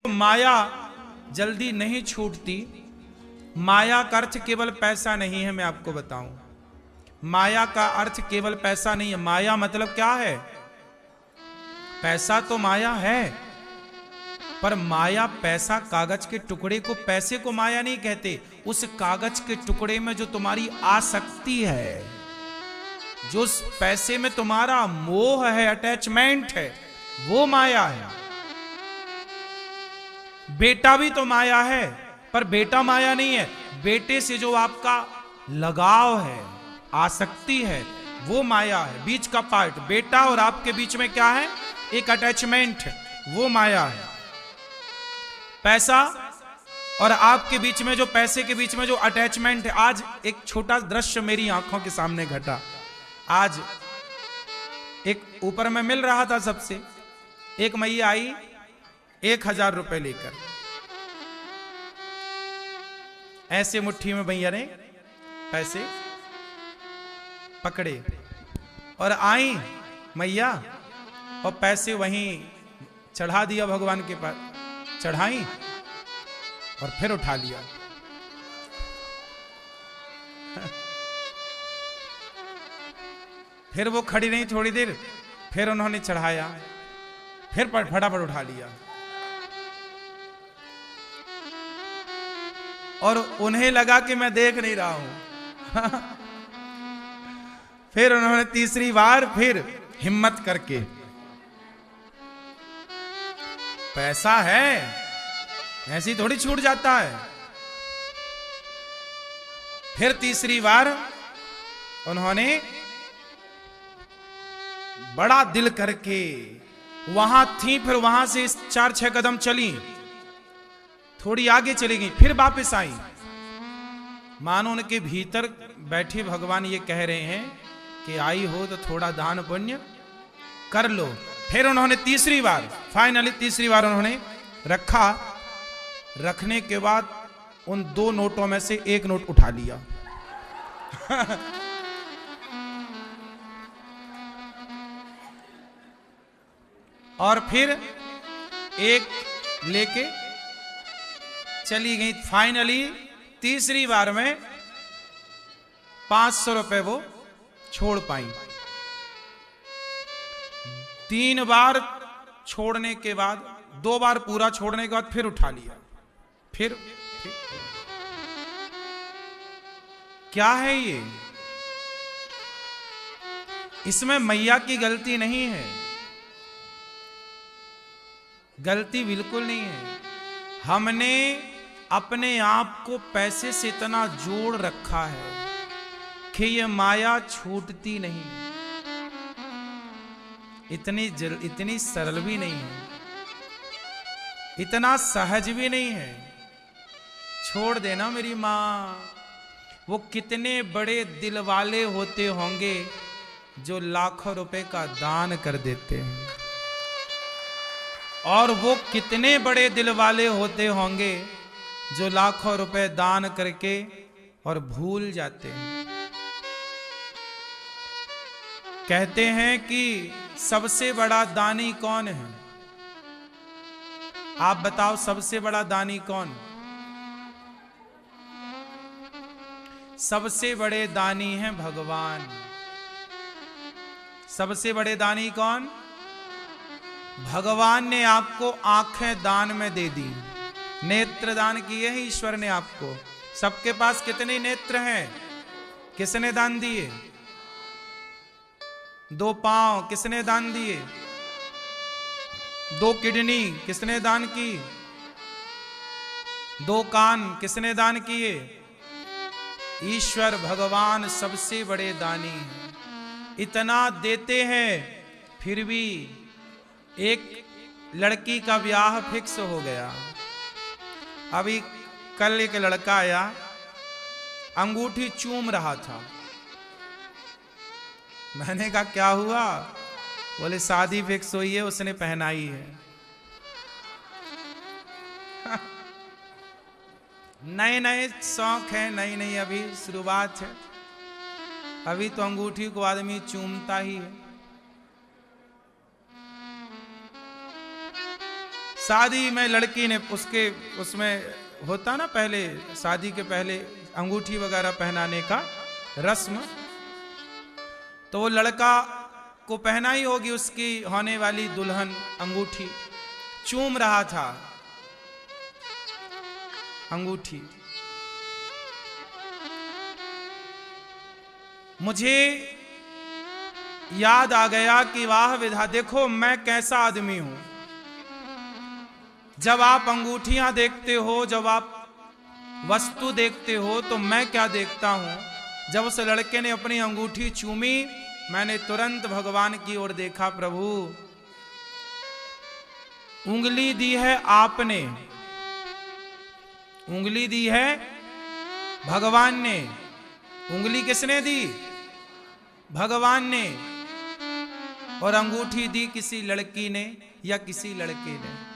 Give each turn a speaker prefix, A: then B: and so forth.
A: माया जल्दी नहीं छूटती। माया का अर्थ केवल पैसा नहीं है, मैं आपको बताऊं। माया का अर्थ केवल पैसा नहीं है। माया मतलब क्या है? पैसा तो माया है, पर माया पैसा कागज के टुकड़े को, पैसे को माया नहीं कहते। उस कागज के टुकड़े में जो तुम्हारी आसक्ति है, जो उस पैसे में तुम्हारा मोह है, अटैचमेंट है, वो माया है। बेटा भी तो माया है, पर बेटा माया नहीं है। बेटे से जो आपका लगाव है, आसक्ति है, वो माया है। बीच का पार्ट, बेटा और आपके बीच में क्या है? एक अटैचमेंट है, वो माया है। पैसा और आपके बीच में जो, पैसे के बीच में जो अटैचमेंट है। आज एक छोटा दृश्य मेरी आंखों के सामने घटा। आज एक ऊपर में मिल रहा था सबसे, एक मैया आई 1000 रुपए लेकर, ऐसे मुट्ठी में भैया ने पैसे पकड़े और आई मैया और पैसे वहीं चढ़ा दिया भगवान के पास, चढ़ाई और फिर उठा लिया। फिर वो खड़ी रही थोड़ी देर, फिर उन्होंने चढ़ाया, फिर फटाफट उठा लिया। और उन्हें लगा कि मैं देख नहीं रहा हूं। फिर उन्होंने तीसरी बार फिर हिम्मत करके, पैसा है ऐसी थोड़ी छूट जाता है। फिर तीसरी बार उन्होंने बड़ा दिल करके, वहां थी, फिर वहां से 4-6 कदम चली, थोड़ी आगे चली गई, फिर वापस आई। मानो उनके भीतर बैठे भगवान ये कह रहे हैं कि आई हो तो थोड़ा दान पुण्य कर लो। फिर उन्होंने तीसरी बार, फाइनली तीसरी बार उन्होंने रखा। रखने के बाद उन 2 नोटों में से एक नोट उठा लिया। और फिर एक लेके चली गई। फाइनली तीसरी बार में 500 रुपए वो छोड़ पाई। 3 बार छोड़ने के बाद, 2 बार पूरा छोड़ने के बाद फिर उठा लिया। फिर क्या है ये? इसमें मैया की गलती नहीं है, गलती बिल्कुल नहीं है। हमने अपने आप को पैसे से इतना जोड़ रखा है कि ये माया छूटती नहीं। इतनी सरल भी नहीं है, इतना सहज भी नहीं है। छोड़ देना मेरी माँ। वो कितने बड़े दिल वाले होते होंगे जो लाखों रुपए का दान कर देते हैं, और वो कितने बड़े दिल वाले होते होंगे जो लाखों रुपए दान करके और भूल जाते हैं। कहते हैं कि सबसे बड़ा दानी कौन है? आप बताओ, सबसे बड़ा दानी कौन? सबसे बड़े दानी हैं भगवान। सबसे बड़े दानी कौन? भगवान ने आपको आंखें दान में दे दी, नेत्र दान किए हैं ईश्वर ने आपको। सबके पास कितने नेत्र हैं? किसने दान दिए? 2 पांव किसने दान दिए? 2 किडनी किसने दान की? 2 कान किसने दान किए? ईश्वर भगवान सबसे बड़े दानी हैं। इतना देते हैं, फिर भी एक लड़की का ब्याह फिक्स हो गया। अभी कल एक लड़का आया, अंगूठी चूम रहा था। मैंने कहा क्या हुआ? बोले शादी फिक्स हुई है, उसने पहनाई है। नए नए शौक है, नई नई अभी शुरुआत है। अभी तो अंगूठी को आदमी चूमता ही है। शादी में लड़की ने उसमें होता ना पहले, शादी के पहले अंगूठी वगैरह पहनाने का रस्म, तो वो लड़का को पहना ही होगी उसकी होने वाली दुल्हन अंगूठी। चूम रहा था अंगूठी। मुझे याद आ गया कि वाह विधा, देखो मैं कैसा आदमी हूं। जब आप अंगूठियां देखते हो, जब आप वस्तु देखते हो, तो मैं क्या देखता हूं? जब उस लड़के ने अपनी अंगूठी चूमी, मैंने तुरंत भगवान की ओर देखा। प्रभु, उंगली दी है आपने, उंगली दी है भगवान ने। उंगली किसने दी? भगवान ने। और अंगूठी दी किसी लड़की ने या किसी लड़के ने।